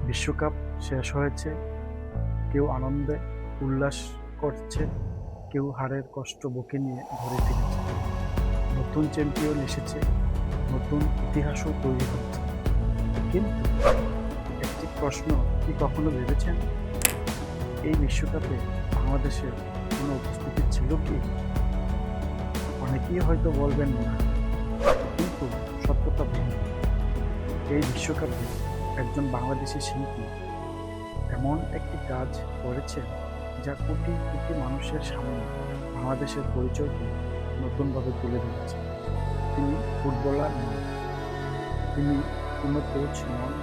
বিশ্বকাপ শেষ হয়েছে, কেউ আনন্দে উল্লাস করছে, কেউ হারের কষ্ট বুকে নিয়ে ঘরে ফিরেছে। নতুন চ্যাম্পিয়ন এসেছে, নতুন ইতিহাসও তৈরি হচ্ছে। কিন্তু একটি প্রশ্ন কি কখনো ভেবেছেন, এই বিশ্বকাপে বাংলাদেশের কোনো উপস্থিতি ছিল কি? অনেকেই হয়তো বলবেন না, কিন্তু সত্যতা ভিন্ন। এই বিশ্বকাপে একজন বাংলাদেশি শিল্পী এমন একটি কাজ করেছেন যা কোটি কোটি মানুষের সামনে বাংলাদেশের পরিচয়কে নতুনভাবে তুলে ধরেছে। তিনি ফুটবলার নন, তিনি কোনো কোচ নন,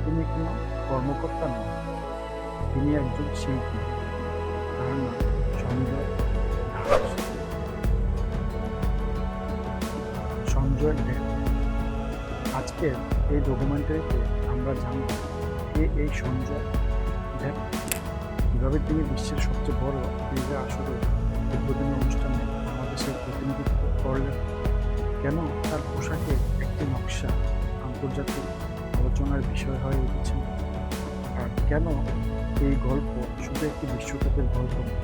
তিনি কোনো কর্মকর্তা নন, তিনি একজন শিল্পী। তার নাম সঞ্জয় দাস। সঞ্জয় দেব। আজকের এই ডকুমেন্টারিতে আমরা জানব কে এই সঞ্জয় দেব, কীভাবে তিনি বিশ্বের সবচেয়ে বড় ক্রীড়া আসরে উদ্বোধনী অনুষ্ঠানে বাংলাদেশের প্রতিনিধিত্ব করলেন, কেন তার পোশাকে একটি নকশা আন্তর্জাতিক আলোচনার বিষয় হয়ে উঠেছে, আর কেন এই গল্প শুধু একটি বিশ্বকাপের গল্প নয়,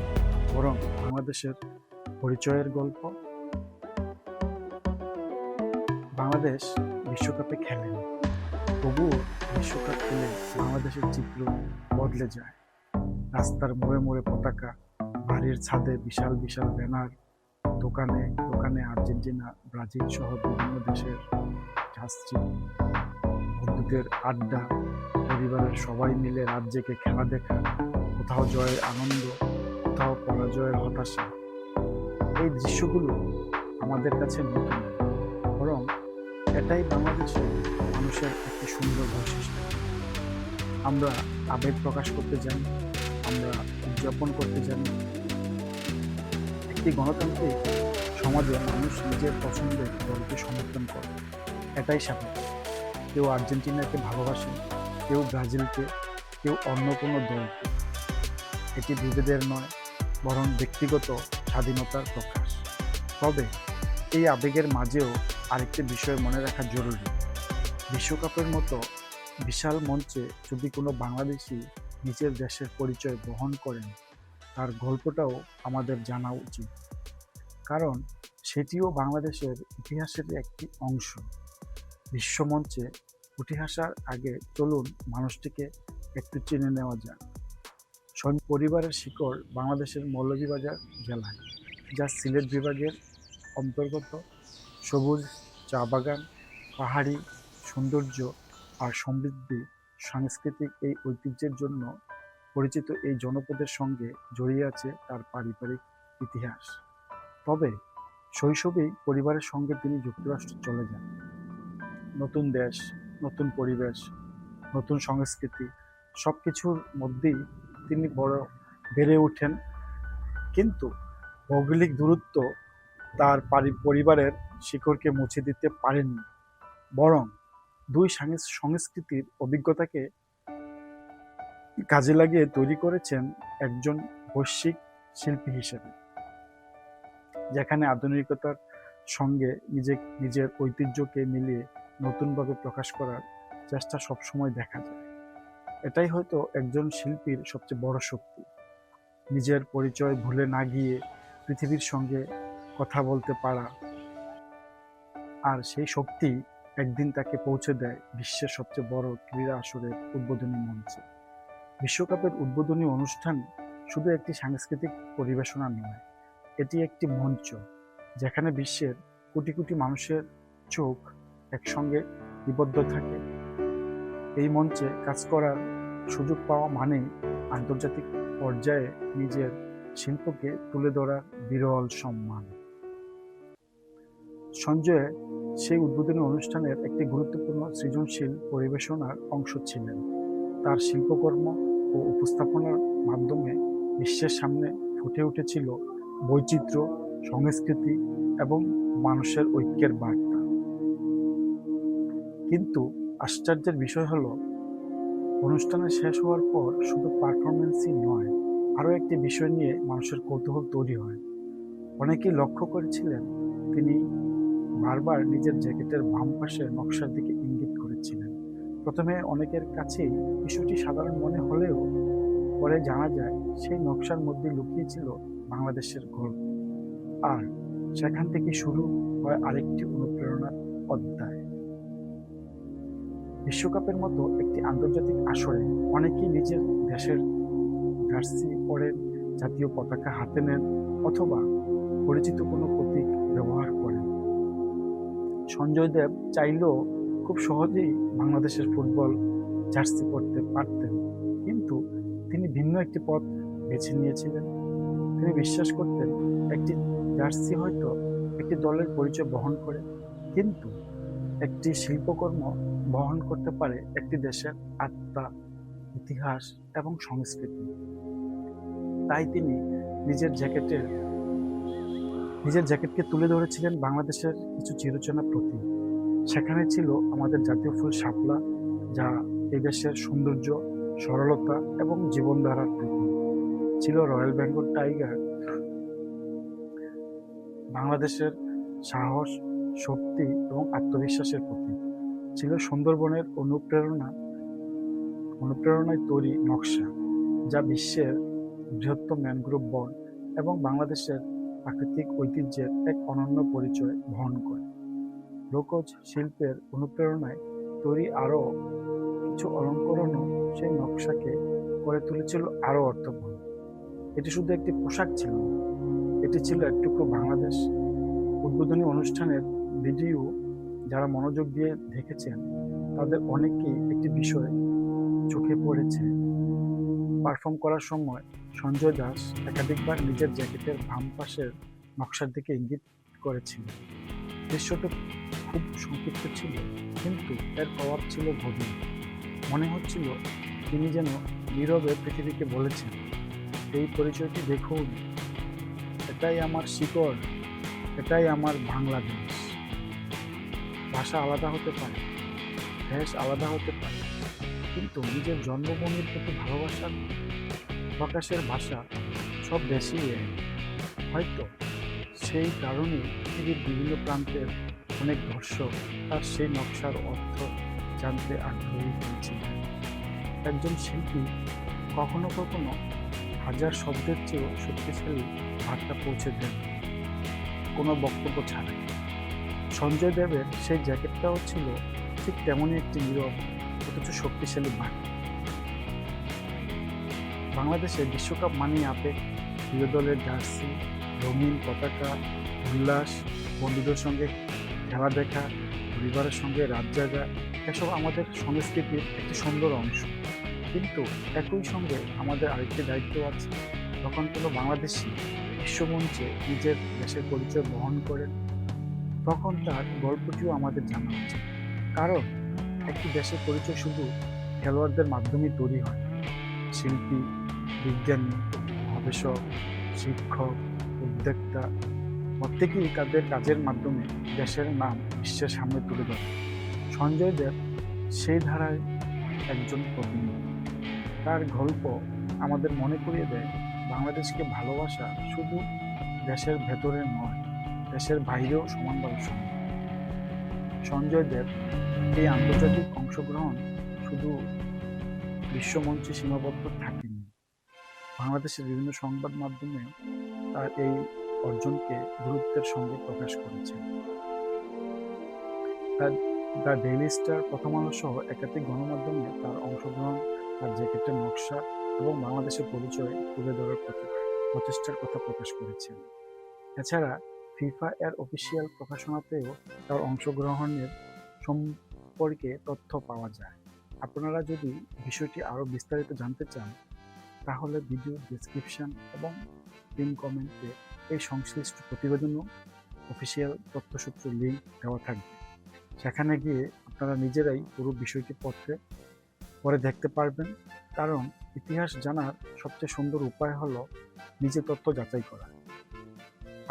বরং বাংলাদেশের পরিচয়ের গল্প। বাংলাদেশ বিশ্বকাপে খেলেনি, তবুও বিশ্বকাপ খেলে বাংলাদেশের চিত্র বদলে যায়। রাস্তার মোড়ে মোড়ে পতাকা, বাড়ির ছাদে বিশাল বিশাল ব্যানার, দোকানে দোকানে আর্জেন্টিনা, ব্রাজিল সহ বিভিন্ন দেশের জার্সি, বন্ধুদের আড্ডা, পরিবারের সবাই মিলে রাত জেগে খেলা দেখা, কোথাও জয়ের আনন্দ, কোথাও পরাজয়ের হতাশা। এই দৃশ্যগুলো আমাদের কাছে নতুন, বরং এটাই বাংলাদেশের মানুষের একটি সুন্দর বৈশিষ্ট্য। আমরা আবেগ প্রকাশ করতে জানি, আমরা উদযাপন করতে জানি। একটি গণতান্ত্রিক সমাজে মানুষ নিজের পছন্দের দলকে সমর্থন করে, এটাই স্বাভাবিক। কেউ আর্জেন্টিনাকে ভালোবাসে, কেউ ব্রাজিলকে, কেউ অন্য কোনো দলকে। এটি বিভেদের নয়, বরং ব্যক্তিগত স্বাধীনতার প্রকাশ। তবে এই আবেগের মাঝেও আরেকটি বিষয় মনে রাখা জরুরি। বিশ্বকাপের মতো বিশাল মঞ্চে যদি কোনো বাংলাদেশি নিজের দেশের পরিচয় বহন করেন, তার গল্পটাও আমাদের জানা উচিত, কারণ সেটিও বাংলাদেশের ইতিহাসের একটি অংশ। বিশ্বমঞ্চে উঠে আসার আগে চলুন মানুষটিকে একটু চিনে নেওয়া যাক। পরিবারের শিকড় বাংলাদেশের মৌলভীবাজার জেলায়, যা সিলেট বিভাগের অন্তর্গত। সবুজ চা বাগান, পাহাড়ি সৌন্দর্য আর সমৃদ্ধি সাংস্কৃতিক এই ঐতিহ্যের জন্য পরিচিত এই জনপদের সঙ্গে জড়িয়ে আছে তার পারিবারিক ইতিহাস। তবে শৈশবেই পরিবারের সঙ্গে তিনি যুক্তরাষ্ট্রে চলে যান। নতুন দেশ, নতুন পরিবেশ, নতুন সংস্কৃতি, সব কিছুর মধ্যেই তিনি বেড়ে ওঠেন। কিন্তু ভৌগোলিক দূরত্ব তার পরিবারের শিকড়কে মুছে দিতে পারেনি, বরং দুই সংস্কৃতির অভিজ্ঞতাকে কাজে লাগিয়ে তৈরি করেছেন একজন বৈশ্বিক শিল্পী হিসেবে, যেখানে আধুনিকতার সঙ্গে নিজের ঐতিহ্যকে মিলিয়ে নতুনভাবে প্রকাশ করার চেষ্টা সবসময় দেখা যায়। এটাই হয়তো একজন শিল্পীর সবচেয়ে বড় শক্তি, নিজের পরিচয় ভুলে না গিয়ে পৃথিবীর সঙ্গে কথা বলতে পারা। আর সেই শক্তি একদিন তাকে পৌঁছে দেয় বিশ্বের সবচেয়ে বড় ক্রীড়া আসরের উদ্বোধনী মঞ্চে। বিশ্বকাপের উদ্বোধনী অনুষ্ঠান শুধু একটি সাংস্কৃতিক পরিবেশনা নয়, এটি একটি মঞ্চ যেখানে বিশ্বের কোটি কোটি মানুষের চোখ একসঙ্গে নিবদ্ধ থাকে। এই মঞ্চে কাজ করার সুযোগ পাওয়া মানেই আন্তর্জাতিক পর্যায়ে নিজের শিল্পকে তুলে ধরার বিরল সম্মান। সঞ্জয় সেই উদ্বোধনী অনুষ্ঠানের একটি গুরুত্বপূর্ণ সৃজনশীল পরিবেশনার অংশ ছিলেন। তার শিল্পকর্ম ও উপস্থাপনার মাধ্যমে বিশ্বের সামনে ফুটে উঠেছিল বৈচিত্র্য, সংস্কৃতি এবং মানুষের ঐক্যের বার্তা। কিন্তু আশ্চর্যের বিষয় হলো, অনুষ্ঠানের শেষ হওয়ার পর শুধু পারফরমেন্সই নয়, আরও একটি বিষয় নিয়ে মানুষের কৌতূহল তৈরি হয়। অনেকেই লক্ষ্য করেছিলেন তিনি বারবার নিজের জ্যাকেটের বাম পাশের নকশার দিকে ইঙ্গিত করেছিলেন, প্রথমে অনেকের কাছেই বিষয়টি সাধারণ মনে হলেও পরে জানা যায় সেই নকশার মধ্যে লুকিয়ে ছিল বাংলাদেশের গল্প। আর সেখান থেকে শুরু হয় আরেকটি অনুপ্রেরণার অধ্যায়। বিশ্বকাপের মতো একটি আন্তর্জাতিক আসরে অনেকেই নিজের দেশের জার্সি পরেন, জাতীয় পতাকা হাতে নেন অথবা পরিচিত কোনো প্রতীক ব্যবহার করেন। সঞ্জয় দেব চাইলেও খুব সহজেই বাংলাদেশের ফুটবল জার্সি পরতে পারতেন, কিন্তু তিনি ভিন্ন একটি পথ বেছে নিয়েছিলেন। তিনি বিশ্বাস করতেন একটি জার্সি হয়তো একটি দলের পরিচয় বহন করে, কিন্তু একটি শিল্পকর্ম বহন করতে পারে একটি দেশের আত্মা, ইতিহাস এবং সংস্কৃতি। তাই তিনি নিজের জ্যাকেটকে তুলে ধরেছিলেন বাংলাদেশের কিছু চিরচেনা প্রতীক। সেখানে ছিল আমাদের জাতীয় ফুল শাপলা, যা এই দেশের সৌন্দর্য, সরলতা এবং জীবনধারার প্রতীক। ছিল রয়্যাল বেঙ্গল টাইগার, বাংলাদেশের সাহস, শক্তি এবং আত্মবিশ্বাসের প্রতীক। ছিল সুন্দরবনের অনুপ্রেরণায় তৈরি নকশা, যা বিশ্বের বৃহত্তম ম্যানগ্রোভ বন এবং বাংলাদেশের প্রাকৃতিক ঐতিহ্যের এক অনন্য পরিচয় বহন করে। লোকজ শিল্পের অনুপ্রেরণায় তৈরি আরও কিছু অলঙ্করণও সেই নকশাকে করে তুলেছিল আরও অর্থবহ। এটি শুধু একটি পোশাক ছিল না, এটি ছিল এক টুকরো বাংলাদেশ। উদ্বোধনী অনুষ্ঠানের ভিডিও যারা মনোযোগ দিয়ে দেখেছেন তাদের অনেকেই একটি বিষয় চোখে পড়েছে। পারফর্ম করার সময় সঞ্জয় দাস একাধিকবার নিজের জ্যাকেটের বাম পাশের নকশার দিকে ইঙ্গিত করেছিলেন। দৃশ্যটি খুব সংক্ষিপ্ত ছিল, কিন্তু এর প্রভাব ছিল গভীর। মনে হচ্ছিল তিনি যেন নীরবে পৃথিবীকে বলেছেন, এই পরিচয়টি দেখুন, এটাই আমার শিকড়, এটাই আমার বাংলাদেশ। ভাষা আলাদা হতে পারে, দেশ আলাদা হতে পারে, কিন্তু নিজের জন্মভূমির প্রতি ভালোবাসার প্রকাশের ভাষা সব দেশেই এক। হয়তো সেই কারণে পৃথিবীর বিভিন্ন প্রান্তের অনেক দর্শক তার সেই নকশার অর্থ জানতে আগ্রহী হয়েছিলেন। একজন শিল্পী কখনো কখনো হাজার শব্দের চেয়েও শক্তিশালী বার্তা পৌঁছে দেন কোনো বক্তব্য ছাড়াই। সঞ্জয় দেবের সেই জ্যাকেটটাও ছিল ঠিক তেমনই একটি নীরব অথচ শক্তিশালী বার্তা। বাংলাদেশে বিশ্বকাপ মানেই আবেগ, প্রিয় দলের জার্সি, রঙিন পতাকা, উল্লাস, বন্ধুদের সঙ্গে খেলা দেখা, পরিবারের সঙ্গে রাত জাগা, এসব আমাদের সংস্কৃতির একটি সুন্দর অংশ। কিন্তু একই সঙ্গে আমাদের আরেকটি দায়িত্ব আছে। যখন কোনো বাংলাদেশি বিশ্বমঞ্চে নিজের দেশের পরিচয় বহন করেন, তখন তার গল্পটিও আমাদের জানা উচিত। কারণ একটি দেশের পরিচয় শুধু খেলোয়াড়দের মাধ্যমেই তৈরি হয়। শিল্পী, বিজ্ঞানী, গবেষক, শিক্ষক, উদ্যোক্তা প্রত্যেকেই তাদের কাজের মাধ্যমে দেশের নাম বিশ্বের সামনে তুলে ধরে। সঞ্জয় দেব সেই ধারায় একজন প্রতিনিধি। তার গল্প আমাদের মনে করিয়ে দেয় বাংলাদেশকে ভালোবাসা শুধু দেশের ভেতরে নয়, দেশের বাইরেও সমানভাবে সম্ভব। সঞ্জয় দেব এই আন্তর্জাতিক অংশগ্রহণ শুধু বিশ্বমঞ্চে সীমাবদ্ধ থাকেনি, বাংলাদেশের বিভিন্ন সংবাদ মাধ্যমে তার এই অর্জনকে গুরুত্বের সঙ্গে প্রকাশ করেছে। দ্য ডেইলি স্টার, প্রথম আলো সহ একাধিক গণমাধ্যমে তার অংশগ্রহণ, তার জ্যাকেটের নকশা এবং বাংলাদেশের পরিচয় তুলে ধরার প্রচেষ্টার কথা প্রকাশ করেছেন। এছাড়া ফিফা এর অফিসিয়াল প্রকাশনাতেও তার অংশগ্রহণের সম্পর্কে তথ্য পাওয়া যায়। আপনারা যদি বিষয়টি আরও বিস্তারিত জানতে চান, তাহলে ভিডিও ডেসক্রিপশন এবং পিন কমেন্টে এই সংশ্লিষ্ট প্রতিবেদন ও অফিসিয়াল তথ্যসূত্র লিঙ্ক দেওয়া থাকবে। সেখানে গিয়ে আপনারা নিজেরাই পুরো বিষয়টি পরে দেখতে পারবেন। কারণ ইতিহাস জানার সবচেয়ে সুন্দর উপায় হলো নিজে তথ্য যাচাই করা।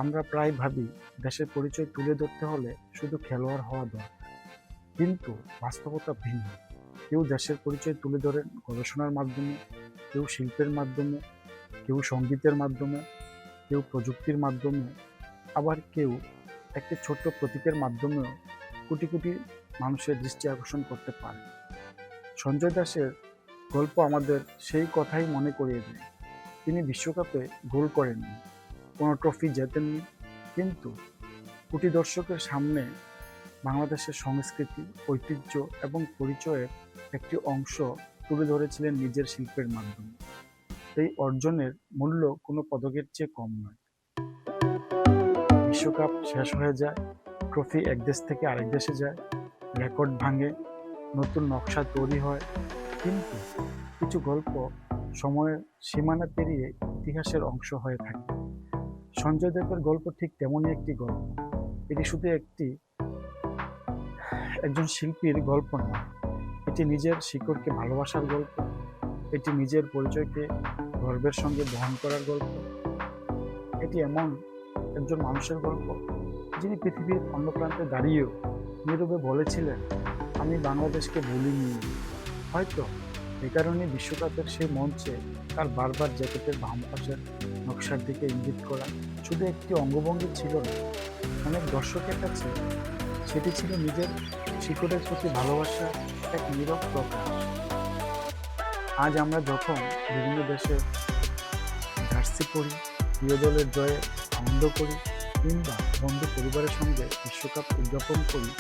আমরা প্রায় ভাবি দেশের পরিচয় তুলে ধরতে হলে শুধু খেলোয়াড় হওয়া দরকার, কিন্তু বাস্তবতা ভিন্ন। কেউ দেশের পরিচয় তুলে ধরেন গবেষণার মাধ্যমে, কেউ শিল্পের মাধ্যমে, কেউ সঙ্গীতের মাধ্যমে, কেউ প্রযুক্তির মাধ্যমে, আবার কেউ একটি ছোট্ট প্রতীকের মাধ্যমেও কোটি কোটি মানুষের দৃষ্টি আকর্ষণ করতে পারে। সঞ্জয় দাসের গল্প আমাদের সেই কথাই মনে করিয়ে দেয়। তিনি বিশ্বকাপে গোল করেননি, কোনো ট্রফি জেতেননি, কিন্তু কোটি দর্শকের সামনে বাংলাদেশের সংস্কৃতি, ঐতিহ্য এবং পরিচয়ের একটি অংশ তুলে ধরেছিলেন নিজের শিল্পের মাধ্যমে। এই অর্জনের মূল্য কোনো পদকের চেয়ে কম নয়। বিশ্বকাপ শেষ হয়ে যায়, ট্রফি এক দেশ থেকে আরেক দেশে যায়, রেকর্ড ভাঙে, নতুন নকশা তৈরি হয়, কিন্তু কিছু গল্প সময়ের সীমানা পেরিয়ে ইতিহাসের অংশ হয়ে থাকে। সঞ্জয় দেবের গল্প ঠিক তেমনই একটি গল্প। এটি শুধু একজন শিল্পীর গল্প নয়, এটি নিজের শিকড়কে ভালোবাসার গল্প, এটি নিজের পরিচয়কে গর্বের সঙ্গে বহন করার গল্প। এটি এমন একজন মানুষের গল্প যিনি পৃথিবীর অন্য প্রান্তে দাঁড়িয়েও নীরবে বলেছিলেন, আমি বাংলাদেশকে ভুলিনি। হয়তো এ কারণে বিশ্বকাপের সেই মঞ্চে তার বারবার জ্যাকেটের বাম পাশের নকশার দিকে ইঙ্গিত করা শুধু একটি অঙ্গভঙ্গি ছিল না, অনেক দর্শকের কাছে সেটি ছিল নিজের শিকড়ের প্রতি ভালোবাসা এক নীরব প্রকাশ। আজ আমরা যখন বিভিন্ন দেশের জার্সি পরি, প্রিয় দলের জয়ে আনন্দ করি, কিংবা বন্ধু পরিবারের সঙ্গে বিশ্বকাপ উদযাপন করি,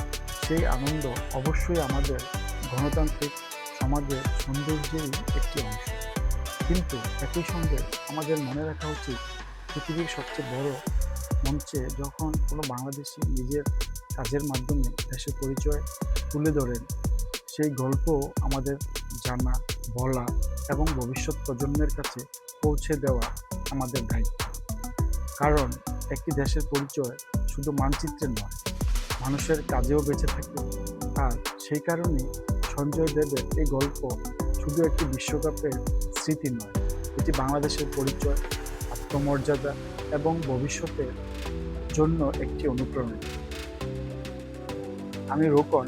সেই আনন্দ অবশ্যই আমাদের গণতান্ত্রিক সমাজের সৌন্দর্যেরই একটি অংশ। কিন্তু একই সঙ্গে আমাদের মনে রাখা উচিত, পৃথিবীর সবচেয়ে বড় মঞ্চে যখন কোনো বাংলাদেশি নিজের কাজের মাধ্যমে দেশের পরিচয় তুলে ধরেন, সেই গল্প আমাদের জানা, বলা এবং ভবিষ্যৎ প্রজন্মের কাছে পৌঁছে দেওয়া আমাদের দায়িত্ব। কারণ একটি দেশের পরিচয় শুধু মানচিত্রে নয়, মানুষের কাজেও বেঁচে থাকে। আর সেই কারণেই সঞ্জয় দেবের এই গল্প শুধু একটি বিশ্বকাপের স্মৃতি নয়, এটি বাংলাদেশের পরিচয়, আত্মমর্যাদা এবং ভবিষ্যতের জন্য একটি অনুপ্রেরণা। আমি রোকন,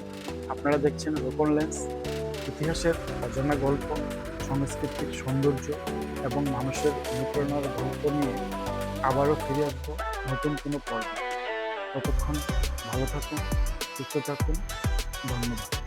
আপনারা দেখছেন রোকন লেন্স। ইতিহাসের অজানা গল্প, সংস্কৃতির সৌন্দর্য এবং মানুষের অনুপ্রেরণার গল্প নিয়ে আবারও ফিরে আসবো নতুন কোনো পর্বে। ততক্ষণ ভালো থাকুন, সুস্থ থাকুন, ধন্যবাদ।